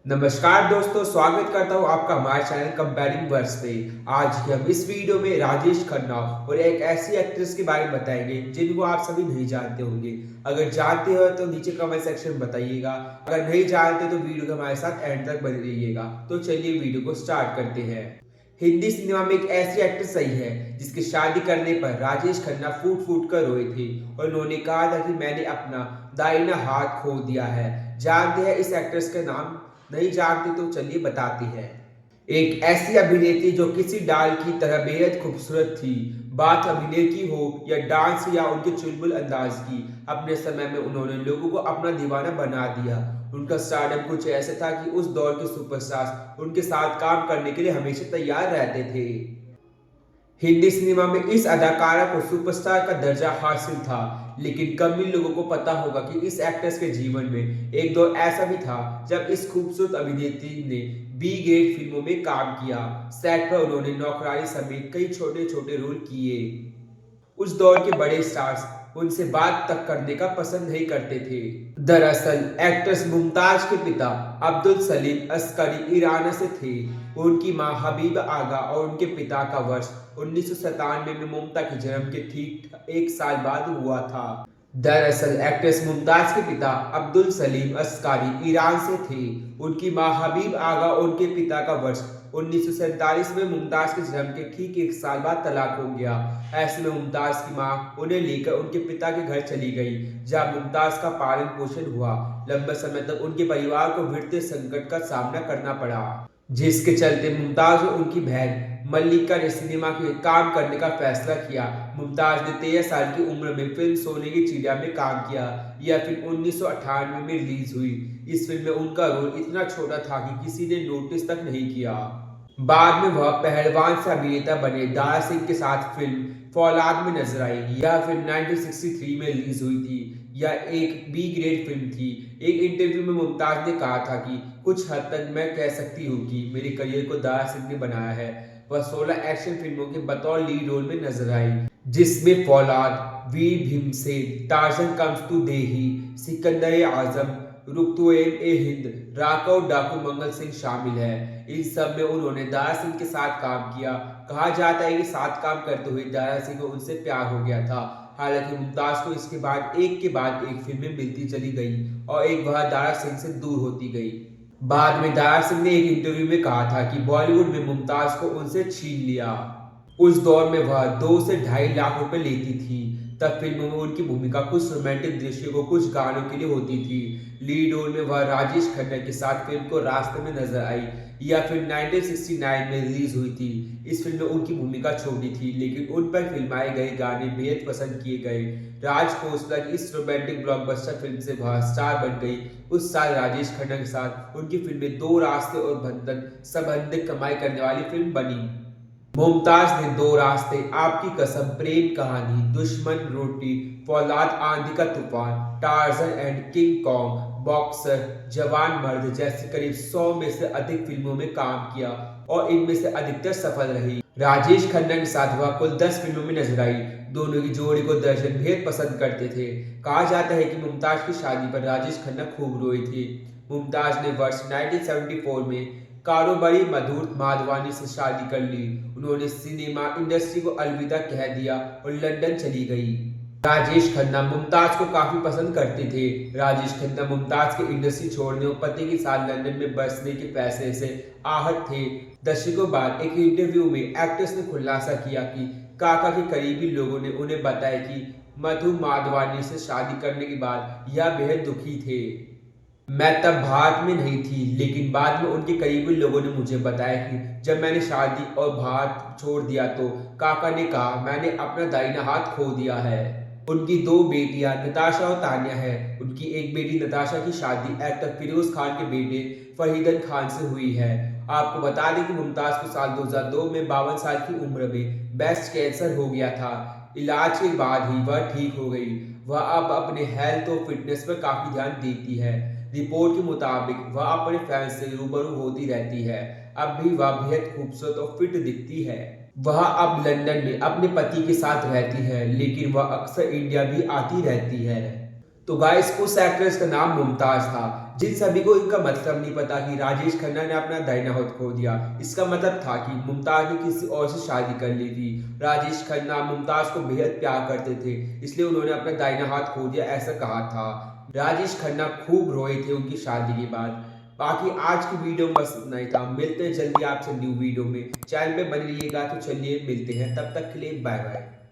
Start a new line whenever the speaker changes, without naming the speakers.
नमस्कार दोस्तों, स्वागत करता हूँ आपका हमारे चैनल कंपेयरिंग वर्स पे। आज हम इस वीडियो में राजेश खन्ना और एक ऐसी एक्ट्रेस के बारे में बताएंगे जिनको आप सभी नहीं जानते होंगे। अगर जानते हो तो नीचे कमेंट सेक्शन में बताइएगा, अगर नहीं जानते तो वीडियो के हमारे साथ एंड तक बने रहिएगा। तो चलिए वीडियो को स्टार्ट करते हैं। हिंदी सिनेमा में एक ऐसी एक्ट्रेस आई है जिसकी शादी करने पर राजेश खन्ना फूट फूट कर रोए थे और उन्होंने कहा था कि मैंने अपना दाहिना हाथ खो दिया है। जानते हैं इस एक्ट्रेस का नाम? नहीं जानते तो चलिए बताते हैं। एक ऐसी अभिनेत्री जो किसी डाल की तरह बेहद खूबसूरत थी। बात अभिनय की हो या डांस या उनके चुलबुल अंदाज की, अपने समय में उन्होंने लोगों को अपना दीवाना बना दिया। उनका स्टारडम कुछ ऐसा था कि उस दौर के सुपरस्टार्स उनके साथ काम करने के लिए हमेशा तैयार रहते थे। हिंदी सिनेमा में इस अदाकारा को सुपरस्टार का दर्जा हासिल था, लेकिन कम ही लोगों को पता होगा कि इस एक्ट्रेस के जीवन में एक दौर ऐसा भी था जब इस खूबसूरत अभिनेत्री ने बी ग्रेड फिल्मों में काम किया। सेट पर उन्होंने नौकरानी समेत कई छोटे छोटे रोल किए। उस दौर के बड़े स्टार्स उनसे बात तक करने का पसंद नहीं करते थे। दरअसल एक्ट्रेस मुमताज के पिता अब्दुल सलीम अस्करी ईरान से थे। उनकी मां हबीब आगा और उनके पिता का वर्ष 1997 में मुमता के जन्म के ठीक एक साल बाद हुआ था। दरअसल एक्ट्रेस मुमताज के पिता अब्दुल सलीम अस्कारी ईरान से थे। उनकी मां हबीब आगा और उनके पिता का वर्ष 1947 में मुमताज के जन्म के ठीक एक साल बाद तलाक हो गया। ऐसे में मुमताज की मां उन्हें लेकर उनके पिता के घर चली गई, जहां मुमताज का पालन पोषण हुआ। लंबे समय तक उनके परिवार को बढ़ते संकट का सामना करना पड़ा, जिसके चलते मुमताज और उनकी बहन मल्लिका ने सिनेमा के काम करने का फैसला किया। मुमताज ने 13 साल की उम्र में फिल्म सोने की चिड़िया में काम किया। यह फिल्म 1998 में रिलीज हुई। इस फिल्म में उनका रोल इतना छोटा था कि किसी ने नोटिस तक नहीं किया। बाद में वह पहलवान से अभिनेता बने दारा सिंह के साथ फिल्म फौलाद में नजर आई। यह फिल्म 1963 में रिलीज हुई थी। यह एक बी ग्रेड फिल्म थी। एक इंटरव्यू में मुमताज ने कहा था कि कुछ हद तक मैं कह सकती हूँ कि मेरे करियर को दारा सिंह ने बनाया है। वह 16 एक्शन फिल्मों के बतौर लीड रोल में नजर आई, जिसमें फौलाद, वीर भीमसेन, टार्जन कम्स टू देही, सिकंदर आजम, रुस्तुम ए हिंद, राका और डाकू मंगल सिंह शामिल है। इन सब में उन्होंने दारा सिंह के साथ काम किया। कहा जाता है कि साथ काम करते हुए दारा सिंह को उनसे प्यार हो गया था। हालांकि मुमताज को इसके बाद एक फिल्में मिलती चली गई और एक वह दारा सिंह से दूर होती गई। बाद में दारा सिंह ने एक इंटरव्यू में कहा था कि बॉलीवुड में मुमताज को उनसे छीन लिया। उस दौर में वह 2 से 2.5 लाख रुपए लेती थी। तब फिल्मों में उनकी भूमिका कुछ रोमांटिक दृश्यों को कुछ गानों के लिए होती थी। लीड रोल में वह राजेश खन्ना के साथ फिल्म को रास्ते में नजर आई। यह फिल्म 1969 में रिलीज हुई थी। इस फिल्म में उनकी भूमिका छोटी थी, लेकिन उन पर फिल्माए गए गाने बेहद पसंद किए गए। राज खोसला की इस रोमांटिक ब्लॉकबस्टर फिल्म से वह स्टार बन गई। उस साल राजेश खन्ना के साथ उनकी फिल्में दो रास्ते और बंधन सबंधित कमाई करने वाली फिल्म बनी। मुमताज ने दो रास्ते, आपकी कसम, प्रेम कहानी, दुश्मन, रोटी, फौलाद, आंधी का तूफान, torsion and king Kong, boxer, जवान मर्द जैसी करीब 100 में से अधिक फिल्मों में काम किया और इनमें से अधिकतर सफल रही। राजेश खन्ना के साथ वह कुल 10 फिल्मों में नजर आई। दोनों की जोड़ी को दर्शक बेहद पसंद करते थे। कहा जाता है कि मुमताज की शादी पर राजेश खन्ना खूब रोई थी। मुमताज ने वर्ष 1974 में कारोबारी मधुर माधवानी से शादी कर ली। उन्होंने सिनेमा इंडस्ट्री को अलविदा कह दिया और लंदन चली गई। राजेश खन्ना मुमताज को काफी पसंद करते थे। राजेश खन्ना मुमताज के इंडस्ट्री छोड़ने और पति के साथ लंदन में बसने के फैसले से आहत थे। दशकों बाद एक इंटरव्यू में एक्ट्रेस ने खुलासा किया कि काका के करीबी लोगों ने उन्हें बताया कि मधु माधवानी से शादी करने के बाद यह बेहद दुखी थे। मैं तब भारत में नहीं थी, लेकिन बाद में उनके करीबी लोगों ने मुझे बताया कि जब मैंने शादी और भारत छोड़ दिया तो काका ने कहा मैंने अपना दाहिना हाथ खो दिया है। उनकी 2 बेटियां नताशा और तान्या है। उनकी एक बेटी नताशा की शादी एक्टर फिरोज खान के बेटे फरीदन खान से हुई है। आपको बता दें कि मुमताज को साल 2002 में 52 साल की उम्र में ब्रेस्ट कैंसर हो गया था। इलाज के बाद ही वह ठीक हो गई। वह अब अपने हेल्थ और फिटनेस पर काफी ध्यान देती है। रिपोर्ट के मुताबिक वह अपने फैंस से रूबरू होती रहती है। अब भी वह बेहद खूबसूरत और फिट दिखती है। वह अब लंदन में अपने पति के साथ रहती है, लेकिन वह अक्सर इंडिया भी आती रहती है। तो गाइस उस एक्ट्रेस का नाम मुमताज था। जिन सभी को इनका मतलब नहीं पता कि राजेश खन्ना ने अपना दाहिना हाथ खो दिया। इसका मतलब था कि मुमताज ने किसी और से शादी कर ली थी। राजेश खन्ना मुमताज को बेहद प्यार करते थे, इसलिए उन्होंने अपना दाहिना हाथ खो दिया, ऐसा कहा था। राजेश खन्ना खूब रोए थे उनकी शादी के बाद। बाकी आज की वीडियो में बस इतना ही था। मिलते हैं जल्दी आपसे न्यू वीडियो में। चैनल पे बने रहिएगा। तो चलिए मिलते हैं, तब तक के लिए बाय बाय।